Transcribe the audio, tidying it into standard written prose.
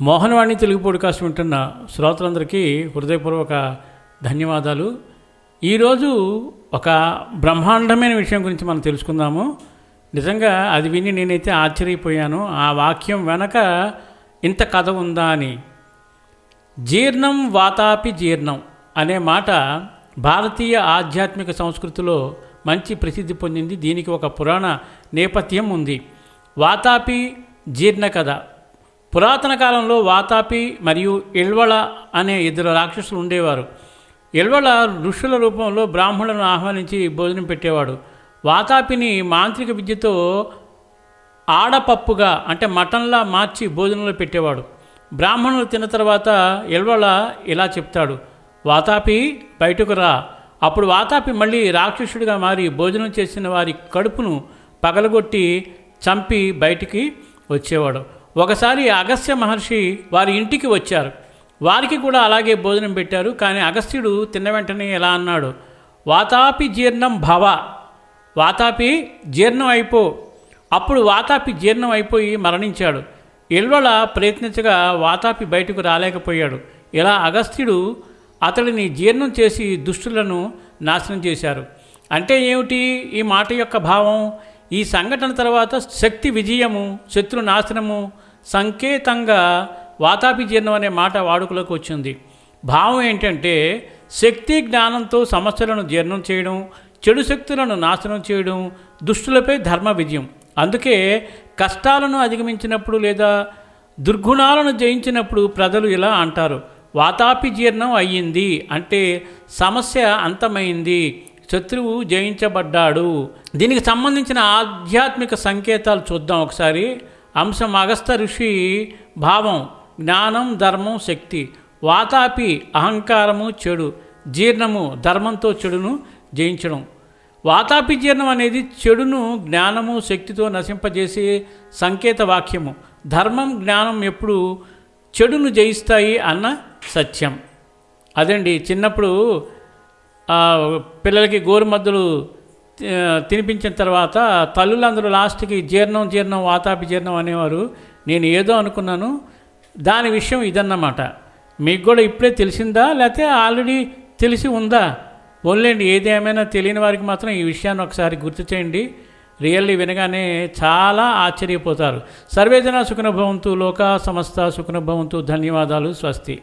Mohanavani Telugu podcast వింటున్న శ్రోతలందరికీ హృదయపూర్వక ధన్యవాదాలు. ఈరోజు ఒక బ్రహ్మాండమైన విషయం గురించి మనం తెలుసుకుందాము. నిజంగా అది విని నేనైతే ఆశ్చర్యపోయాను. ఆ వాక్యం వెనక ఇంత కథ ఉందా అని. జీర్ణం వాతాపి జీర్ణం అనే మాట భారతీయ ఆధ్యాత్మిక సంస్కృతిలో మంచి ప్రసిద్ధి పొందింది. దీనికి ఒక పురాణ నేపథ్యం ఉంది. వాతాపి జీర్ణ కథ. పురాతన కాలంలో వాతాపి మరియు ఎల్వళ అనే ఇద్దరు రాక్షసులు ఉండేవారు. ఎల్వళ ఋషుల రూపంలో బ్రాహ్మణులను ఆహ్వానించి భోజనం పెట్టేవాడు. వాతాపిని మాంత్రిక విద్యతో ఆడపప్పుగా అంటే మటన్లా మార్చి భోజనంలో పెట్టేవాడు. బ్రాహ్మణులు తిన్న తర్వాత ఎల్వళ ఇలా చెప్తాడు, వాతాపి బయటకు రా. అప్పుడు వాతాపి మళ్ళీ రాక్షసుడిగా మారి భోజనం చేసిన వారి కడుపును పగలగొట్టి చంపి బయటికి వచ్చేవాడు. ఒకసారి అగస్త్య మహర్షి వారి ఇంటికి వచ్చారు. వారికి కూడా అలాగే భోజనం పెట్టారు. కానీ అగస్త్యుడు తిన్న వెంటనే ఎలా అన్నాడు, వాతాపి జీర్ణం భవ, వాతాపి జీర్ణం అయిపో. అప్పుడు వాతాపి జీర్ణం అయిపోయి మరణించాడు. ఎల్వళ ప్రయత్నించగా వాతాపి బయటకు రాలేకపోయాడు. ఇలా అగస్త్యుడు అతడిని జీర్ణం చేసి దుష్టులను నాశనం చేశారు. అంటే ఏమిటి ఈ మాట యొక్క భావం? ఈ సంఘటన తర్వాత శక్తి విజయము, శత్రు నాశనము సంకేతంగా వాతాపి జీర్ణం అనే మాట వాడుకలోకి వచ్చింది. భావం ఏంటంటే శక్తి జ్ఞానంతో సమస్యలను జీర్ణం చేయడం, చెడు శక్తులను నాశనం చేయడం, దుష్టులపై ధర్మ విజయం. అందుకే కష్టాలను అధిగమించినప్పుడు లేదా దుర్గుణాలను జయించినప్పుడు ప్రజలు ఇలా అంటారు, వాతాపి జీర్ణం అయ్యింది, అంటే సమస్య అంతమైంది, శత్రువు జయించబడ్డాడు. దీనికి సంబంధించిన ఆధ్యాత్మిక సంకేతాలు చూద్దాం ఒకసారి. అంశం అగస్త్య ఋషి భావం జ్ఞానం, ధర్మం, శక్తి. వాతాపి అహంకారము, చెడు. జీర్ణము ధర్మంతో చెడును జయించడం. వాతాపి జీర్ణం అనేది చెడును జ్ఞానము, శక్తితో నశింపజేసే సంకేత వాక్యము. ధర్మం, జ్ఞానం ఎప్పుడు చెడును జయిస్తాయి అన్న సత్యం. అదండి చిన్నప్పుడు పిల్లలకి గోరుమద్దలు తినిపించిన తర్వాత తల్లులందరూ లాస్ట్కి జీర్ణం జీర్ణం వాతాపి జీర్ణం అనేవారు. నేను ఏదో అనుకున్నాను, దాని విషయం ఇదన్నమాట. మీకు కూడా ఇప్పుడే తెలిసిందా లేకపోతే ఆల్రెడీ తెలిసి ఉందా? ఓన్లేండి, ఏది ఏమైనా తెలియని వారికి మాత్రం ఈ విషయాన్ని ఒకసారి గుర్తు చేయండి. రియల్లీ వినగానే చాలా ఆశ్చర్యపోతారు. సర్వేజన సుఖినో భవంతు, లోకా సమస్త సుఖినో భవంతు. ధన్యవాదాలు. స్వస్తి.